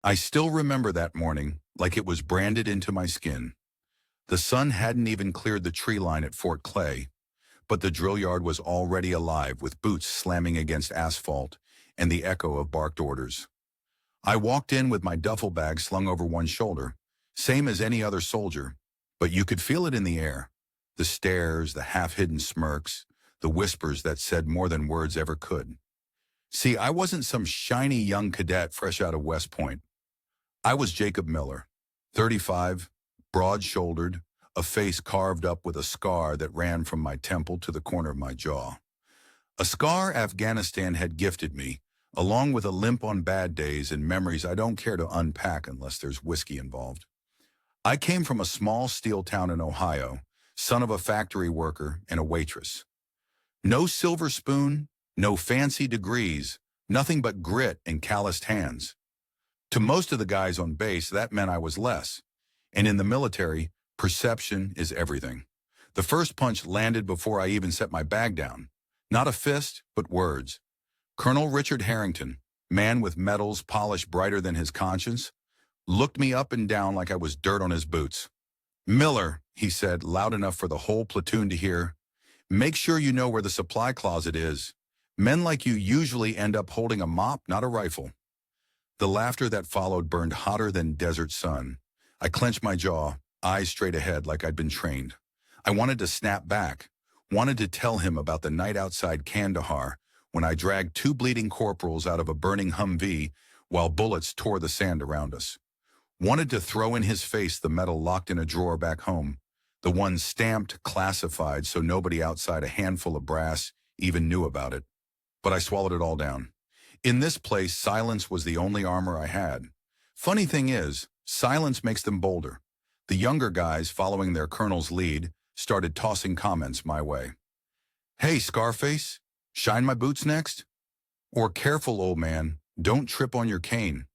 I still remember that morning like it was branded into my skin. The sun hadn't even cleared the tree line at Fort Clay, but the drill yard was already alive with boots slamming against asphalt and the echo of barked orders. I walked in with my duffel bag slung over one shoulder, same as any other soldier, but you could feel it in the air. The stares, the half-hidden smirks, the whispers that said more than words ever could. See, I wasn't some shiny young cadet fresh out of West Point. I was Jacob Miller, 35, broad-shouldered, a face carved up with a scar that ran from my temple to the corner of my jaw. A scar Afghanistan had gifted me, along with a limp on bad days and memories I don't care to unpack unless there's whiskey involved. I came from a small steel town in Ohio, son of a factory worker and a waitress. No silver spoon, no fancy degrees, nothing but grit and calloused hands. To most of the guys on base, that meant I was less. And in the military, perception is everything. The first punch landed before I even set my bag down. Not a fist, but words. Colonel Richard Harrington, man with medals polished brighter than his conscience, looked me up and down like I was dirt on his boots. "Miller," he said, loud enough for the whole platoon to hear, "make sure you know where the supply closet is. Men like you usually end up holding a mop, not a rifle." The laughter that followed burned hotter than desert sun. I clenched my jaw, eyes straight ahead like I'd been trained. I wanted to snap back, wanted to tell him about the night outside Kandahar when I dragged two bleeding corporals out of a burning Humvee while bullets tore the sand around us. Wanted to throw in his face the medal locked in a drawer back home, the one stamped, classified so nobody outside a handful of brass even knew about it. But I swallowed it all down. In this place, silence was the only armor I had. Funny thing is, silence makes them bolder. The younger guys, following their colonel's lead, started tossing comments my way. "Hey, Scarface, shine my boots next?" Or "Careful, old man, don't trip on your cane."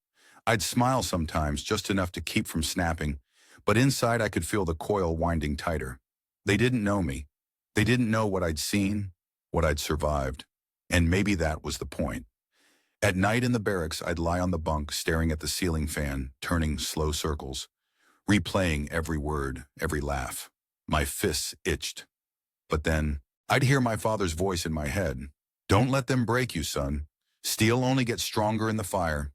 I'd smile sometimes, just enough to keep from snapping, but inside I could feel the coil winding tighter. They didn't know me. They didn't know what I'd seen, what I'd survived. And maybe that was the point. At night in the barracks, I'd lie on the bunk staring at the ceiling fan, turning slow circles, replaying every word, every laugh. My fists itched. But then, I'd hear my father's voice in my head. "Don't let them break you, son. Steel only gets stronger in the fire."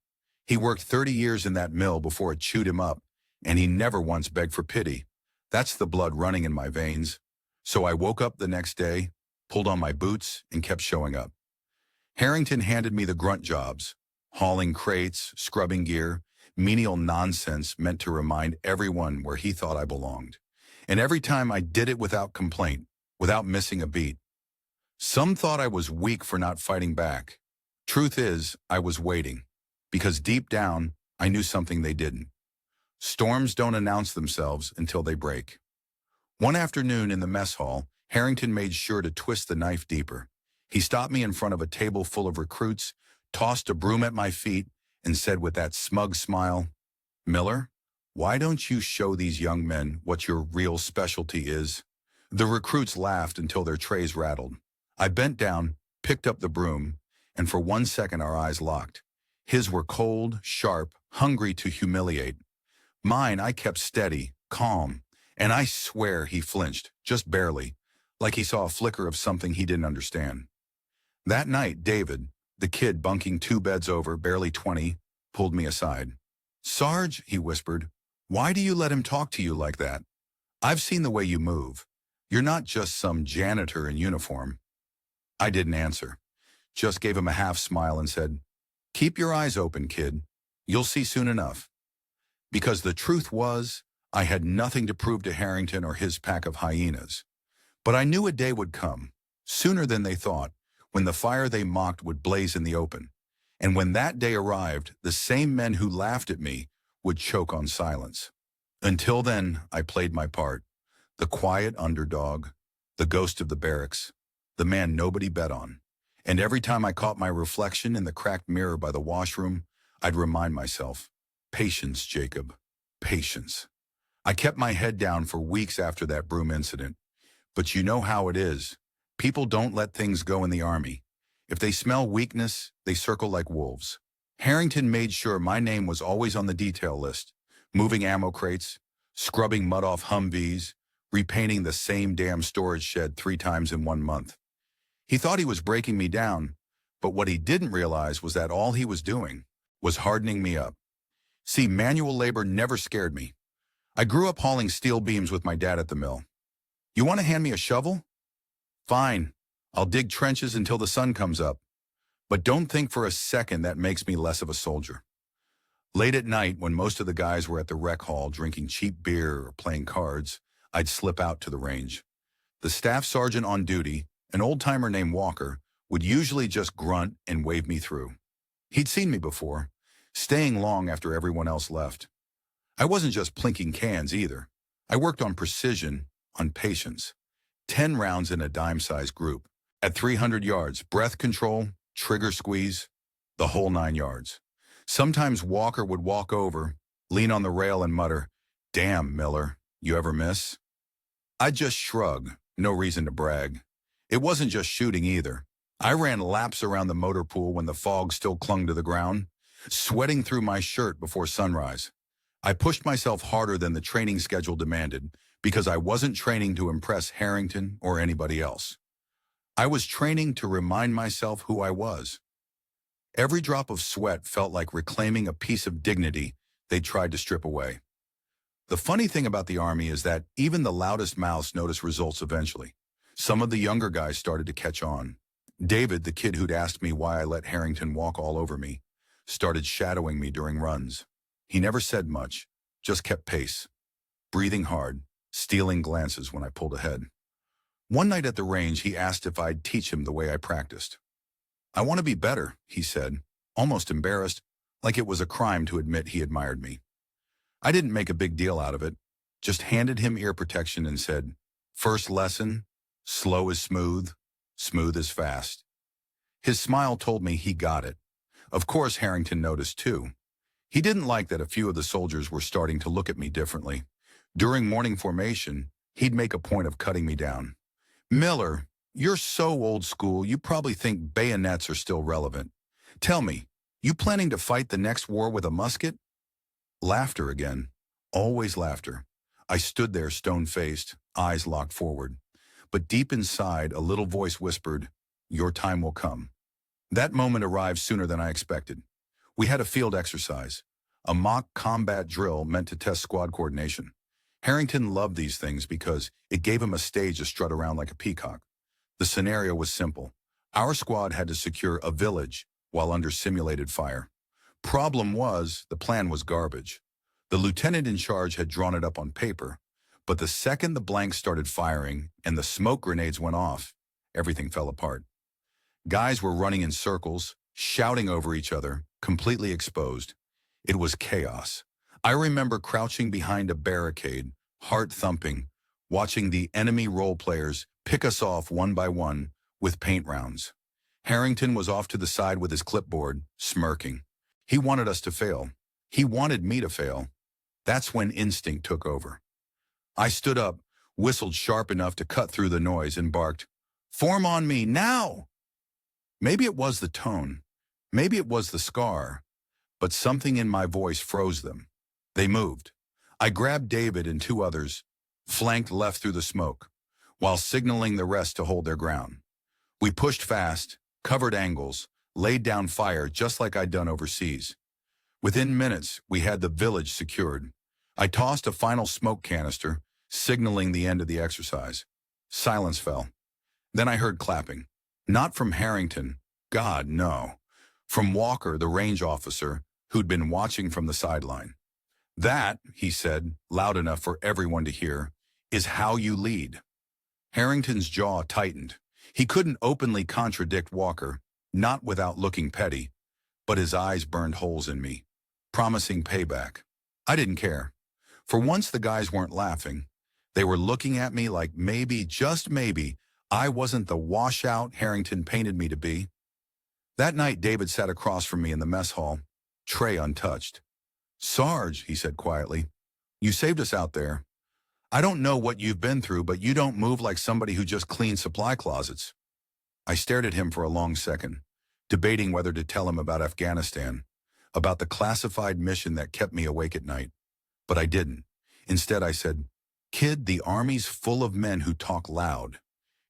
He worked 30 years in that mill before it chewed him up, and he never once begged for pity. That's the blood running in my veins. So I woke up the next day, pulled on my boots, and kept showing up. Harrington handed me the grunt jobs, hauling crates, scrubbing gear, menial nonsense meant to remind everyone where he thought I belonged. And every time I did it without complaint, without missing a beat. Some thought I was weak for not fighting back. Truth is, I was waiting, because deep down, I knew something they didn't. Storms don't announce themselves until they break. One afternoon in the mess hall, Harrington made sure to twist the knife deeper. He stopped me in front of a table full of recruits, tossed a broom at my feet, and said with that smug smile, "Miller, why don't you show these young men what your real specialty is?" The recruits laughed until their trays rattled. I bent down, picked up the broom, and for 1 second our eyes locked. His were cold, sharp, hungry to humiliate. Mine, I kept steady, calm, and I swear he flinched, just barely, like he saw a flicker of something he didn't understand. That night, David, the kid bunking 2 beds over, barely 20, pulled me aside. "Sarge," he whispered, "why do you let him talk to you like that? I've seen the way you move. You're not just some janitor in uniform." I didn't answer, just gave him a half smile and said, "Keep your eyes open, kid. You'll see soon enough." Because the truth was, I had nothing to prove to Harrington or his pack of hyenas. But I knew a day would come, sooner than they thought, when the fire they mocked would blaze in the open. And when that day arrived, the same men who laughed at me would choke on silence. Until then, I played my part. The quiet underdog, the ghost of the barracks, the man nobody bet on. And every time I caught my reflection in the cracked mirror by the washroom, I'd remind myself, patience, Jacob, patience. I kept my head down for weeks after that broom incident. But you know how it is. People don't let things go in the Army. If they smell weakness, they circle like wolves. Harrington made sure my name was always on the detail list, moving ammo crates, scrubbing mud off Humvees, repainting the same damn storage shed 3 times in 1 month. He thought he was breaking me down, but what he didn't realize was that all he was doing was hardening me up. See, manual labor never scared me. I grew up hauling steel beams with my dad at the mill. You want to hand me a shovel? Fine, I'll dig trenches until the sun comes up. But don't think for a second that makes me less of a soldier. Late at night, when most of the guys were at the rec hall drinking cheap beer or playing cards, I'd slip out to the range. The staff sergeant on duty, an old-timer named Walker, would usually just grunt and wave me through. He'd seen me before, staying long after everyone else left. I wasn't just plinking cans either. I worked on precision, on patience. 10 rounds in a dime-sized group. At 300 yards, breath control, trigger squeeze, the whole 9 yards. Sometimes Walker would walk over, lean on the rail and mutter, "Damn, Miller, you ever miss?" I'd just shrug, no reason to brag. It wasn't just shooting either. I ran laps around the motor pool when the fog still clung to the ground, sweating through my shirt before sunrise. I pushed myself harder than the training schedule demanded because I wasn't training to impress Harrington or anybody else. I was training to remind myself who I was. Every drop of sweat felt like reclaiming a piece of dignity they tried to strip away. The funny thing about the Army is that even the loudest mouths notice results eventually. Some of the younger guys started to catch on. David, the kid who'd asked me why I let Harrington walk all over me, started shadowing me during runs. He never said much, just kept pace, breathing hard, stealing glances when I pulled ahead. One night at the range, he asked if I'd teach him the way I practiced. "I want to be better," he said, almost embarrassed, like it was a crime to admit he admired me. I didn't make a big deal out of it, just handed him ear protection and said, "First lesson, slow is smooth, smooth is fast." His smile told me he got it. Of course, Harrington noticed too. He didn't like that a few of the soldiers were starting to look at me differently. During morning formation, he'd make a point of cutting me down. "Miller, you're so old school, you probably think bayonets are still relevant. Tell me, you planning to fight the next war with a musket?" Laughter again. Always laughter. I stood there stone-faced, eyes locked forward. But deep inside, a little voice whispered, "Your time will come." That moment arrived sooner than I expected. We had a field exercise, a mock combat drill meant to test squad coordination. Harrington loved these things because it gave him a stage to strut around like a peacock. The scenario was simple. Our squad had to secure a village while under simulated fire. Problem was, the plan was garbage. The lieutenant in charge had drawn it up on paper, but the second the blanks started firing and the smoke grenades went off, everything fell apart. Guys were running in circles, shouting over each other, completely exposed. It was chaos. I remember crouching behind a barricade, heart thumping, watching the enemy role players pick us off one by one with paint rounds. Harrington was off to the side with his clipboard, smirking. He wanted us to fail. He wanted me to fail. That's when instinct took over. I stood up, whistled sharp enough to cut through the noise, and barked, "Form on me, now!" Maybe it was the tone. Maybe it was the scar. But something in my voice froze them. They moved. I grabbed David and 2 others, flanked left through the smoke, while signaling the rest to hold their ground. We pushed fast, covered angles, laid down fire just like I'd done overseas. Within minutes, we had the village secured. I tossed a final smoke canister, signaling the end of the exercise. Silence fell. Then I heard clapping. Not from Harrington. God, no. From Walker, the range officer, who'd been watching from the sideline. "That," he said, loud enough for everyone to hear, "is how you lead." Harrington's jaw tightened. He couldn't openly contradict Walker, not without looking petty, but his eyes burned holes in me, promising payback. I didn't care. For once, the guys weren't laughing. They were looking at me like maybe, just maybe, I wasn't the washout Harrington painted me to be. That night, David sat across from me in the mess hall, tray untouched. "Sarge," he said quietly, "you saved us out there. I don't know what you've been through, but you don't move like somebody who just cleaned supply closets." I stared at him for a long second, debating whether to tell him about Afghanistan. about the classified mission that kept me awake at night. But I didn't. Instead, I said, "Kid, the Army's full of men who talk loud.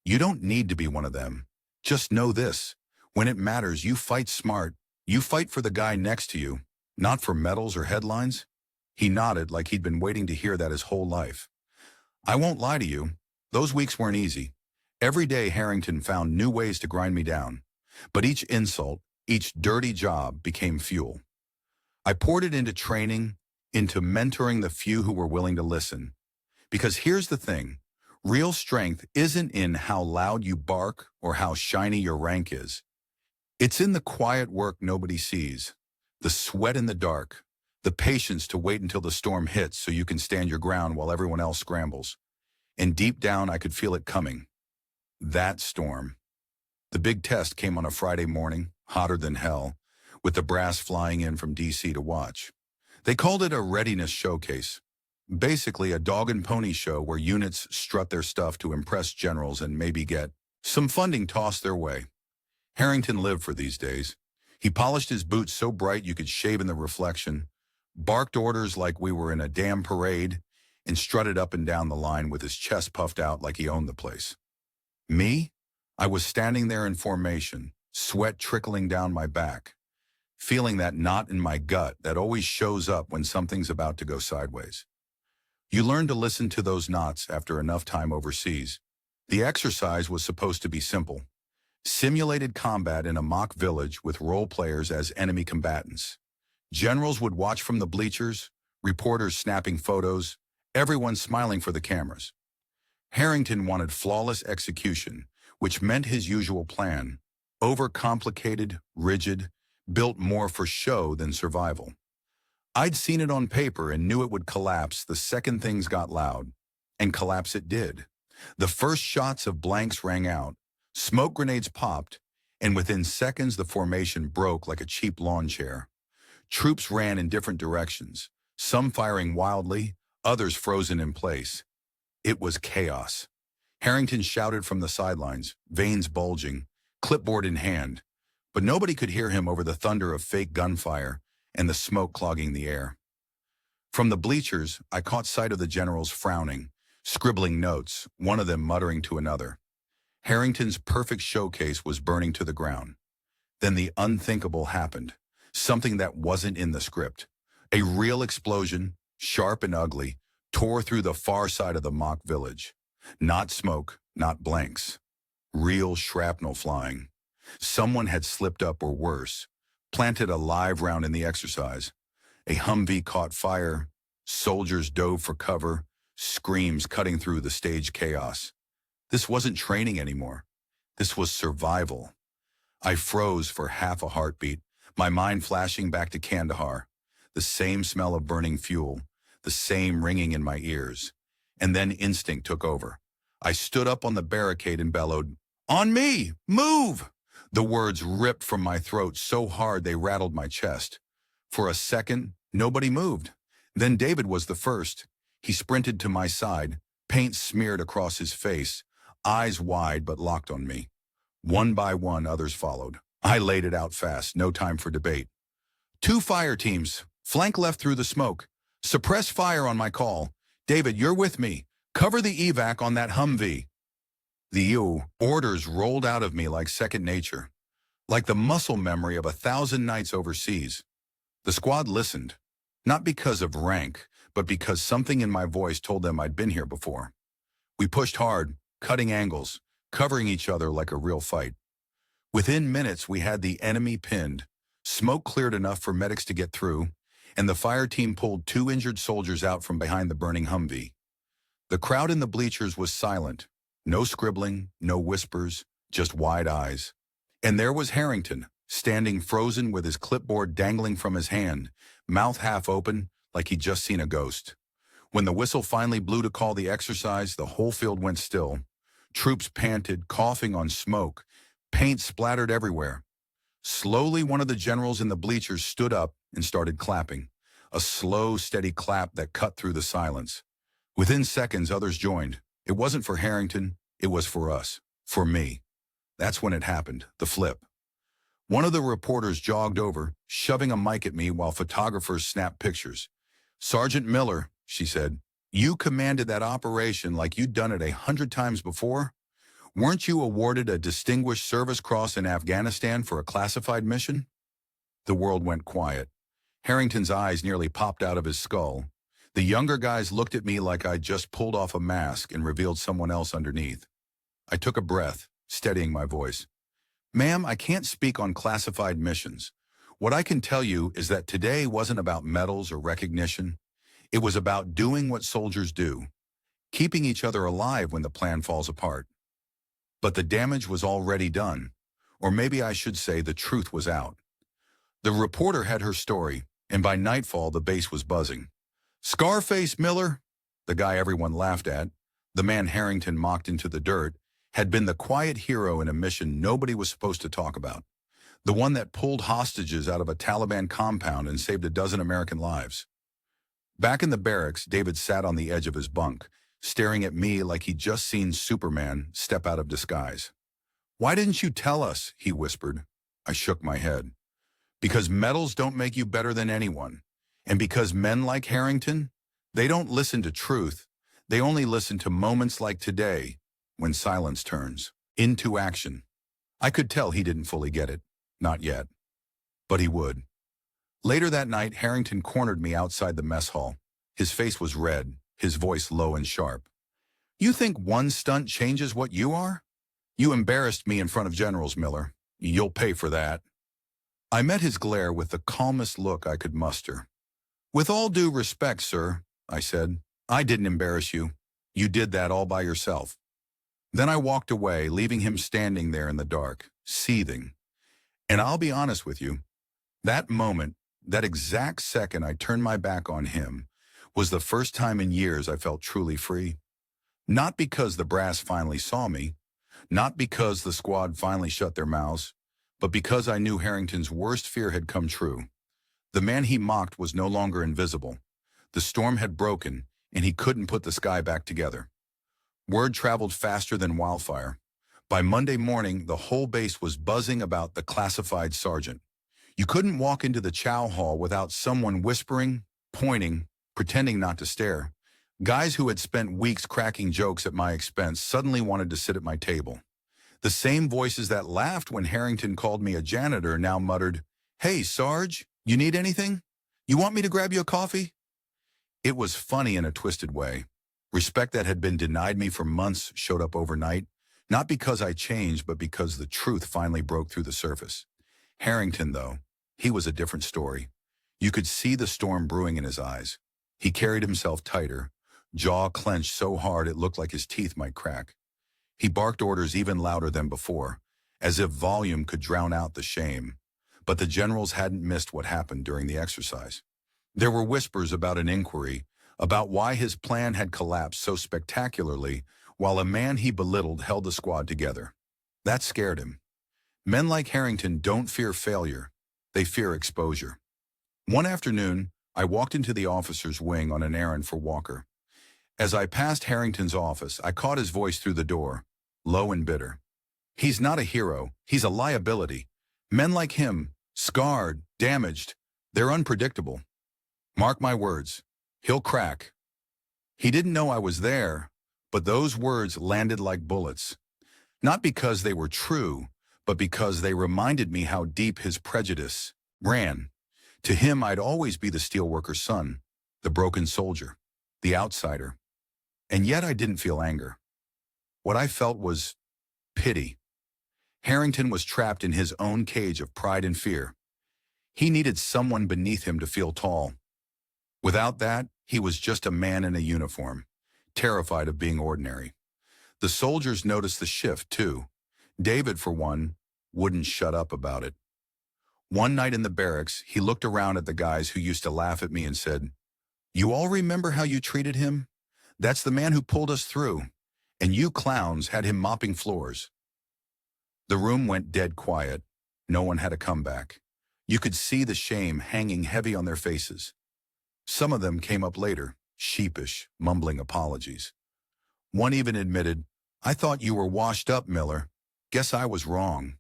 You don't need to be one of them. Just know this. When it matters, you fight smart. You fight for the guy next to you, not for medals or headlines." He nodded like he'd been waiting to hear that his whole life. I won't lie to you. Those weeks weren't easy. Every day Harrington found new ways to grind me down. But each insult, each dirty job became fuel. I poured it into training, into mentoring the few who were willing to listen. Because here's the thing. Real strength isn't in how loud you bark or how shiny your rank is. It's in the quiet work nobody sees, the sweat in the dark, the patience to wait until the storm hits so you can stand your ground while everyone else scrambles. And deep down, I could feel it coming. That storm. The big test came on a Friday morning, hotter than hell, with the brass flying in from D.C. to watch. They called it a readiness showcase. Basically a dog and pony show where units strut their stuff to impress generals and maybe get some funding tossed their way. Harrington lived for these days. He polished his boots so bright you could shave in the reflection, barked orders like we were in a damn parade, and strutted up and down the line with his chest puffed out like he owned the place. Me? I was standing there in formation, sweat trickling down my back, feeling that knot in my gut that always shows up when something's about to go sideways. You learn to listen to those knots after enough time overseas. The exercise was supposed to be simple. Simulated combat in a mock village with role players as enemy combatants. Generals would watch from the bleachers, reporters snapping photos, everyone smiling for the cameras. Harrington wanted flawless execution, which meant his usual plan, overcomplicated, rigid, built more for show than survival. I'd seen it on paper and knew it would collapse the second things got loud. And collapse it did. The first shots of blanks rang out, smoke grenades popped, and within seconds the formation broke like a cheap lawn chair. Troops ran in different directions, some firing wildly, others frozen in place. It was chaos. Harrington shouted from the sidelines, veins bulging, clipboard in hand, but nobody could hear him over the thunder of fake gunfire and the smoke clogging the air. From the bleachers, I caught sight of the generals frowning, scribbling notes, one of them muttering to another. Harrington's perfect showcase was burning to the ground. Then the unthinkable happened, something that wasn't in the script. A real explosion, sharp and ugly, tore through the far side of the mock village. Not smoke, not blanks. Real shrapnel flying. Someone had slipped up or worse, planted a live round in the exercise. A Humvee caught fire. Soldiers dove for cover, screams cutting through the stage chaos. This wasn't training anymore. This was survival. I froze for half a heartbeat, my mind flashing back to Kandahar. The same smell of burning fuel, the same ringing in my ears. And then instinct took over. I stood up on the barricade and bellowed, "On me! Move!" The words ripped from my throat so hard they rattled my chest. For a second, nobody moved. Then David was the first. He sprinted to my side, paint smeared across his face, eyes wide but locked on me. One by one, others followed. I laid it out fast, no time for debate. 2 fire teams, flank left through the smoke. Suppress fire on my call. David, you're with me. Cover the evac on that Humvee. The orders rolled out of me like second nature, like the muscle memory of 1,000 nights overseas. The squad listened, not because of rank, but because something in my voice told them I'd been here before. We pushed hard, cutting angles, covering each other like a real fight. Within minutes, we had the enemy pinned. Smoke cleared enough for medics to get through, and the fire team pulled 2 injured soldiers out from behind the burning Humvee. The crowd in the bleachers was silent. No scribbling, no whispers, just wide eyes. And there was Harrington, standing frozen with his clipboard dangling from his hand, mouth half open like he'd just seen a ghost. When the whistle finally blew to call the exercise, the whole field went still. Troops panted, coughing on smoke. Paint splattered everywhere. Slowly, one of the generals in the bleachers stood up and started clapping. A slow, steady clap that cut through the silence. Within seconds, others joined. It wasn't for Harrington, it was for us, for me. That's when it happened, the flip. One of the reporters jogged over, shoving a mic at me while photographers snapped pictures. "Sergeant Miller," she said, "you commanded that operation like you'd done it 100 times before? Weren't you awarded a Distinguished Service Cross in Afghanistan for a classified mission?" The world went quiet. Harrington's eyes nearly popped out of his skull. The younger guys looked at me like I'd just pulled off a mask and revealed someone else underneath. I took a breath, steadying my voice. "Ma'am, I can't speak on classified missions. What I can tell you is that today wasn't about medals or recognition. It was about doing what soldiers do, keeping each other alive when the plan falls apart. But the damage was already done, or maybe I should say the truth was out." The reporter had her story, and by nightfall the base was buzzing. "Scarface Miller," the guy everyone laughed at, the man Harrington mocked into the dirt, had been the quiet hero in a mission nobody was supposed to talk about. The one that pulled hostages out of a Taliban compound and saved a dozen American lives. Back in the barracks, David sat on the edge of his bunk, staring at me like he'd just seen Superman step out of disguise. "Why didn't you tell us?" he whispered. I shook my head. "Because medals don't make you better than anyone. And because men like Harrington, they don't listen to truth. They only listen to moments like today, when silence turns into action." I could tell he didn't fully get it. Not yet. But he would. Later that night, Harrington cornered me outside the mess hall. His face was red, his voice low and sharp. "You think one stunt changes what you are? You embarrassed me in front of generals, Miller. You'll pay for that." I met his glare with the calmest look I could muster. "With all due respect, sir," I said, "I didn't embarrass you. You did that all by yourself." Then I walked away, leaving him standing there in the dark, seething. And I'll be honest with you, that moment, that exact second I turned my back on him, was the first time in years I felt truly free. Not because the brass finally saw me, not because the squad finally shut their mouths, but because I knew Harrington's worst fear had come true. The man he mocked was no longer invisible. The storm had broken, and he couldn't put the sky back together. Word traveled faster than wildfire. By Monday morning, the whole base was buzzing about the classified sergeant. You couldn't walk into the chow hall without someone whispering, pointing, pretending not to stare. Guys who had spent weeks cracking jokes at my expense suddenly wanted to sit at my table. The same voices that laughed when Harrington called me a janitor now muttered, "Hey, Sarge, you need anything? You want me to grab you a coffee?" It was funny in a twisted way. Respect that had been denied me for months showed up overnight, not because I changed, but because the truth finally broke through the surface. Harrington, though, he was a different story. You could see the storm brewing in his eyes. He carried himself tighter, jaw clenched so hard it looked like his teeth might crack. He barked orders even louder than before, as if volume could drown out the shame. But the generals hadn't missed what happened during the exercise. There were whispers about an inquiry, about why his plan had collapsed so spectacularly, while a man he belittled held the squad together. That scared him. Men like Harrington don't fear failure. They fear exposure. One afternoon, I walked into the officers' wing on an errand for Walker. As I passed Harrington's office, I caught his voice through the door, low and bitter. "He's not a hero. He's a liability. Men like him, scarred, damaged, they're unpredictable. Mark my words, he'll crack." He didn't know I was there, but those words landed like bullets. Not because they were true, but because they reminded me how deep his prejudice ran. To him, I'd always be the steelworker's son, the broken soldier, the outsider. And yet I didn't feel anger. What I felt was pity. Harrington was trapped in his own cage of pride and fear. He needed someone beneath him to feel tall. Without that, he was just a man in a uniform, terrified of being ordinary. The soldiers noticed the shift, too. David, for one, wouldn't shut up about it. One night in the barracks, he looked around at the guys who used to laugh at me and said, "You all remember how you treated him? That's the man who pulled us through. And you clowns had him mopping floors." The room went dead quiet. No one had a comeback. You could see the shame hanging heavy on their faces. Some of them came up later, sheepish, mumbling apologies. One even admitted, "I thought you were washed up, Miller. Guess I was wrong."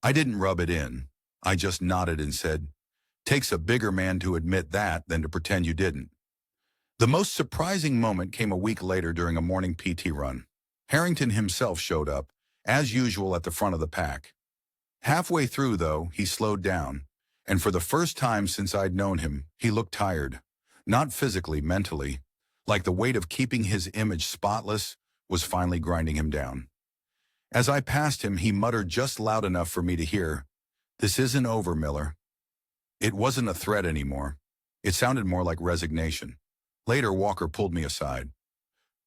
I didn't rub it in. I just nodded and said, "Takes a bigger man to admit that than to pretend you didn't." The most surprising moment came a week later during a morning PT run. Harrington himself showed up, as usual at the front of the pack. Halfway through, though, he slowed down, and for the first time since I'd known him, he looked tired. Not physically, mentally, like the weight of keeping his image spotless was finally grinding him down. As I passed him, he muttered just loud enough for me to hear, "This isn't over, Miller." It wasn't a threat anymore. It sounded more like resignation. Later, Walker pulled me aside.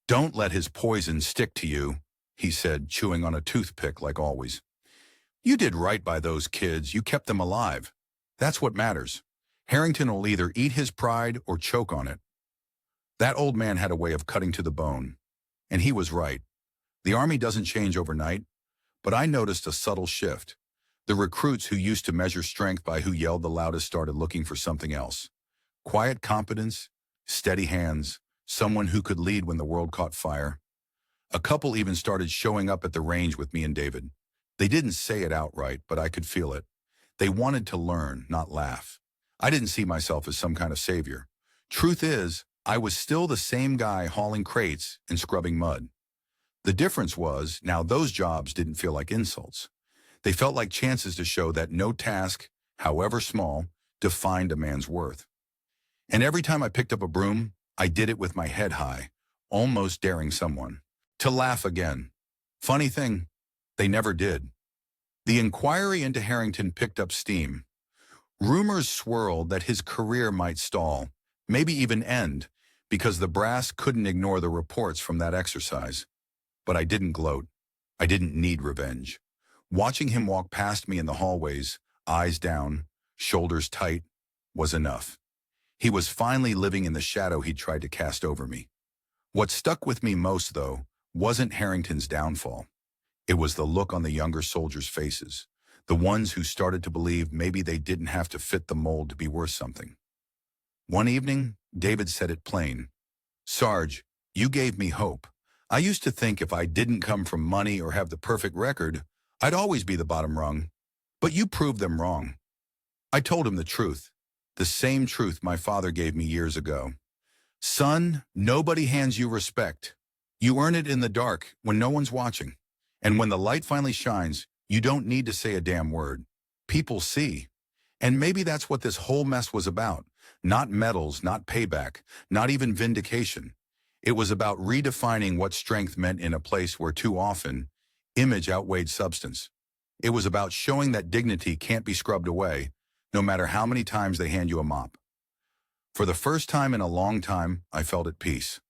"Don't let his poison stick to you," he said, chewing on a toothpick like always. "You did right by those kids. You kept them alive. That's what matters. Harrington will either eat his pride or choke on it." That old man had a way of cutting to the bone. And he was right. The Army doesn't change overnight, but I noticed a subtle shift. The recruits who used to measure strength by who yelled the loudest started looking for something else. Quiet competence, steady hands, someone who could lead when the world caught fire. A couple even started showing up at the range with me and David. They didn't say it outright, but I could feel it. They wanted to learn, not laugh. I didn't see myself as some kind of savior. Truth is, I was still the same guy hauling crates and scrubbing mud. The difference was, now those jobs didn't feel like insults. They felt like chances to show that no task, however small, defined a man's worth. And every time I picked up a broom, I did it with my head high, almost daring someone to laugh again. Funny thing, they never did. The inquiry into Harrington picked up steam. Rumors swirled that his career might stall, maybe even end, because the brass couldn't ignore the reports from that exercise. But I didn't gloat. I didn't need revenge. Watching him walk past me in the hallways, eyes down, shoulders tight, was enough. He was finally living in the shadow he'd tried to cast over me. What stuck with me most, though, wasn't Harrington's downfall. It was the look on the younger soldiers' faces, the ones who started to believe maybe they didn't have to fit the mold to be worth something. One evening, David said it plain. "Sarge, you gave me hope. I used to think if I didn't come from money or have the perfect record, I'd always be the bottom rung. But you proved them wrong." I told him the truth, the same truth my father gave me years ago. "Son, nobody hands you respect. You earn it in the dark when no one's watching. And when the light finally shines, you don't need to say a damn word. People see." And maybe that's what this whole mess was about. Not medals, not payback, not even vindication. It was about redefining what strength meant in a place where too often, image outweighed substance. It was about showing that dignity can't be scrubbed away, no matter how many times they hand you a mop. For the first time in a long time, I felt at peace.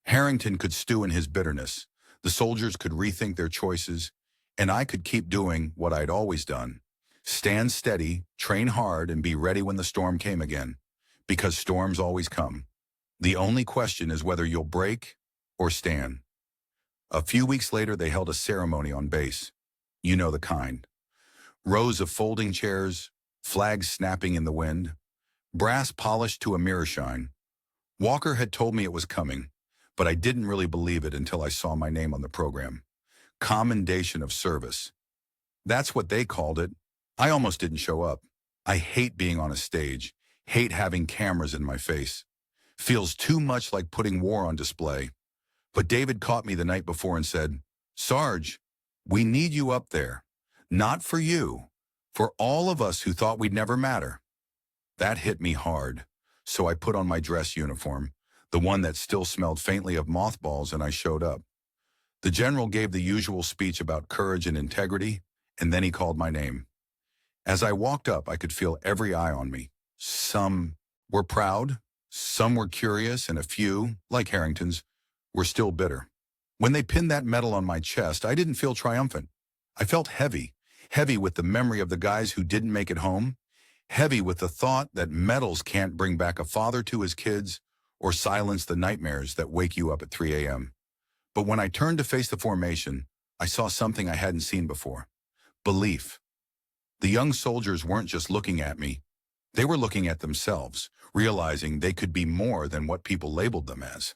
Harrington could stew in his bitterness. The soldiers could rethink their choices, and I could keep doing what I'd always done. Stand steady, train hard, and be ready when the storm came again. Because storms always come. The only question is whether you'll break or stand. A few weeks later, they held a ceremony on base. You know the kind. Rows of folding chairs, flags snapping in the wind, brass polished to a mirror shine. Walker had told me it was coming, but I didn't really believe it until I saw my name on the program. Commendation of Service. That's what they called it. I almost didn't show up. I hate being on a stage, hate having cameras in my face. Feels too much like putting war on display. But David caught me the night before and said, "Sarge, we need you up there. Not for you, for all of us who thought we'd never matter." That hit me hard, so I put on my dress uniform, the one that still smelled faintly of mothballs, and I showed up. The general gave the usual speech about courage and integrity, and then he called my name. As I walked up, I could feel every eye on me. Some were proud, some were curious, and a few, like Harrington's, were still bitter. When they pinned that medal on my chest, I didn't feel triumphant. I felt heavy, heavy with the memory of the guys who didn't make it home, heavy with the thought that medals can't bring back a father to his kids or silence the nightmares that wake you up at 3 a.m. But when I turned to face the formation, I saw something I hadn't seen before. Belief. The young soldiers weren't just looking at me. They were looking at themselves, realizing they could be more than what people labeled them as.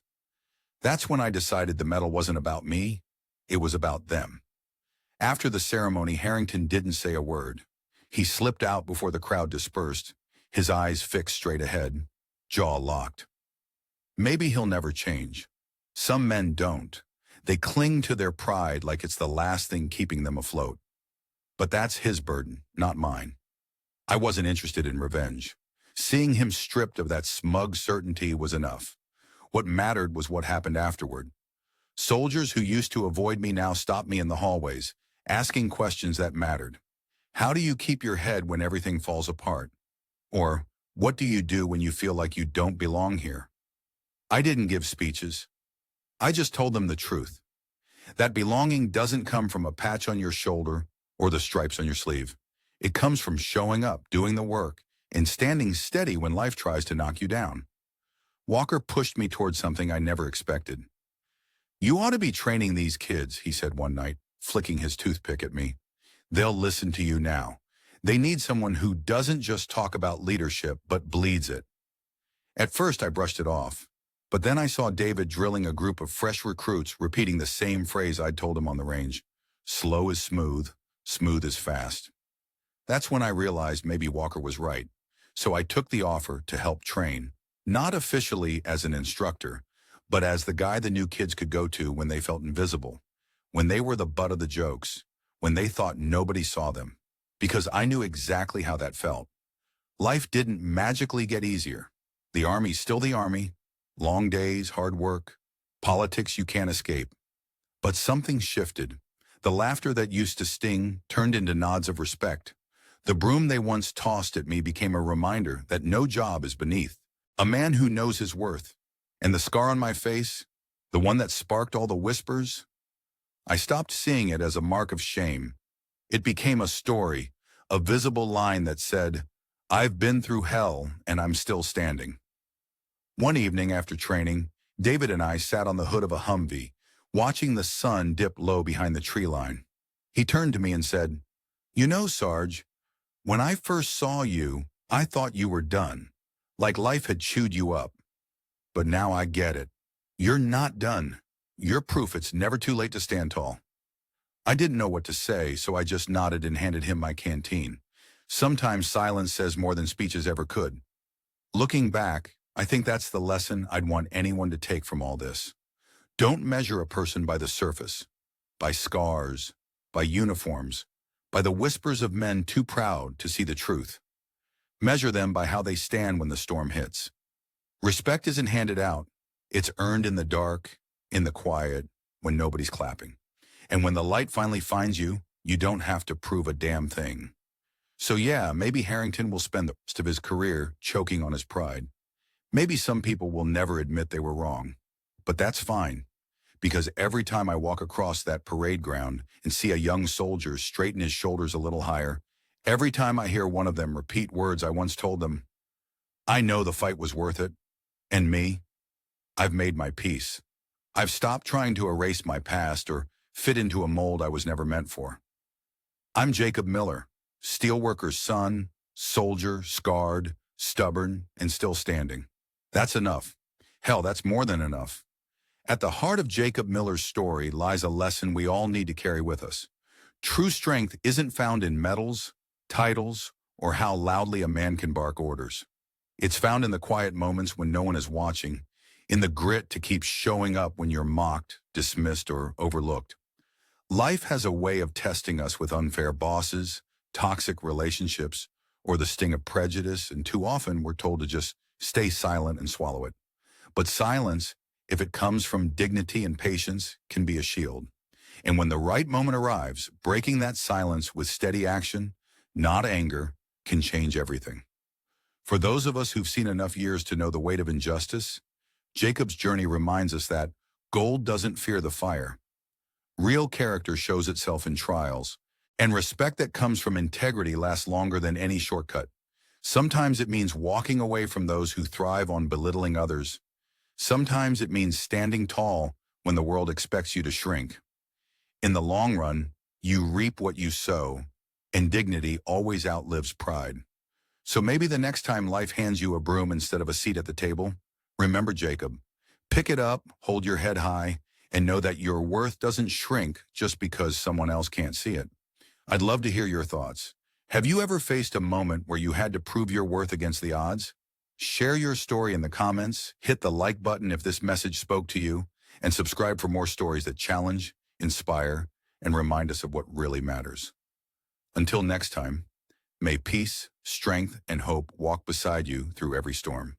That's when I decided the medal wasn't about me, it was about them. After the ceremony, Harrington didn't say a word. He slipped out before the crowd dispersed, his eyes fixed straight ahead, jaw locked. Maybe he'll never change. Some men don't. They cling to their pride like it's the last thing keeping them afloat. But that's his burden, not mine. I wasn't interested in revenge. Seeing him stripped of that smug certainty was enough. What mattered was what happened afterward. Soldiers who used to avoid me now stopped me in the hallways, asking questions that mattered. How do you keep your head when everything falls apart? Or, what do you do when you feel like you don't belong here? I didn't give speeches. I just told them the truth. That belonging doesn't come from a patch on your shoulder or the stripes on your sleeve. It comes from showing up, doing the work, and standing steady when life tries to knock you down. Walker pushed me towards something I never expected. "You ought to be training these kids," he said one night, flicking his toothpick at me. "They'll listen to you now. They need someone who doesn't just talk about leadership, but bleeds it." At first, I brushed it off. But then I saw David drilling a group of fresh recruits repeating the same phrase I'd told him on the range. Slow is smooth, smooth is fast. That's when I realized maybe Walker was right. So I took the offer to help train, not officially as an instructor, but as the guy the new kids could go to when they felt invisible, when they were the butt of the jokes, when they thought nobody saw them. Because I knew exactly how that felt. Life didn't magically get easier. The Army's still the Army. Long days, hard work, politics you can't escape. But something shifted. The laughter that used to sting turned into nods of respect. The broom they once tossed at me became a reminder that no job is beneath. A man who knows his worth. And the scar on my face, the one that sparked all the whispers, I stopped seeing it as a mark of shame. It became a story, a visible line that said, "I've been through hell and I'm still standing." One evening after training, David and I sat on the hood of a Humvee, watching the sun dip low behind the tree line. He turned to me and said, "You know, Sarge, when I first saw you, I thought you were done, like life had chewed you up. But now I get it. You're not done. You're proof it's never too late to stand tall." I didn't know what to say, so I just nodded and handed him my canteen. Sometimes silence says more than speeches ever could. Looking back, I think that's the lesson I'd want anyone to take from all this. Don't measure a person by the surface, by scars, by uniforms, by the whispers of men too proud to see the truth. Measure them by how they stand when the storm hits. Respect isn't handed out. It's earned in the dark, in the quiet, when nobody's clapping. And when the light finally finds you, you don't have to prove a damn thing. So yeah, maybe Harrington will spend the rest of his career choking on his pride. Maybe some people will never admit they were wrong, but that's fine, because every time I walk across that parade ground and see a young soldier straighten his shoulders a little higher, every time I hear one of them repeat words I once told them, I know the fight was worth it. And me, I've made my peace. I've stopped trying to erase my past or fit into a mold I was never meant for. I'm Jacob Miller, steelworker's son, soldier, scarred, stubborn, and still standing. That's enough. Hell, that's more than enough. At the heart of Jacob Miller's story lies a lesson we all need to carry with us. True strength isn't found in medals, titles, or how loudly a man can bark orders. It's found in the quiet moments when no one is watching, in the grit to keep showing up when you're mocked, dismissed, or overlooked. Life has a way of testing us with unfair bosses, toxic relationships, or the sting of prejudice, and too often we're told to just stay silent and swallow it. But silence, if it comes from dignity and patience, can be a shield. And when the right moment arrives, breaking that silence with steady action, not anger, can change everything. For those of us who've seen enough years to know the weight of injustice, Jacob's journey reminds us that gold doesn't fear the fire. Real character shows itself in trials, and respect that comes from integrity lasts longer than any shortcut. Sometimes it means walking away from those who thrive on belittling others. Sometimes it means standing tall when the world expects you to shrink. In the long run, you reap what you sow, and dignity always outlives pride. So maybe the next time life hands you a broom instead of a seat at the table, remember Jacob. Pick it up, hold your head high, and know that your worth doesn't shrink just because someone else can't see it. I'd love to hear your thoughts. Have you ever faced a moment where you had to prove your worth against the odds? Share your story in the comments, hit the like button if this message spoke to you, and subscribe for more stories that challenge, inspire, and remind us of what really matters. Until next time, may peace, strength, and hope walk beside you through every storm.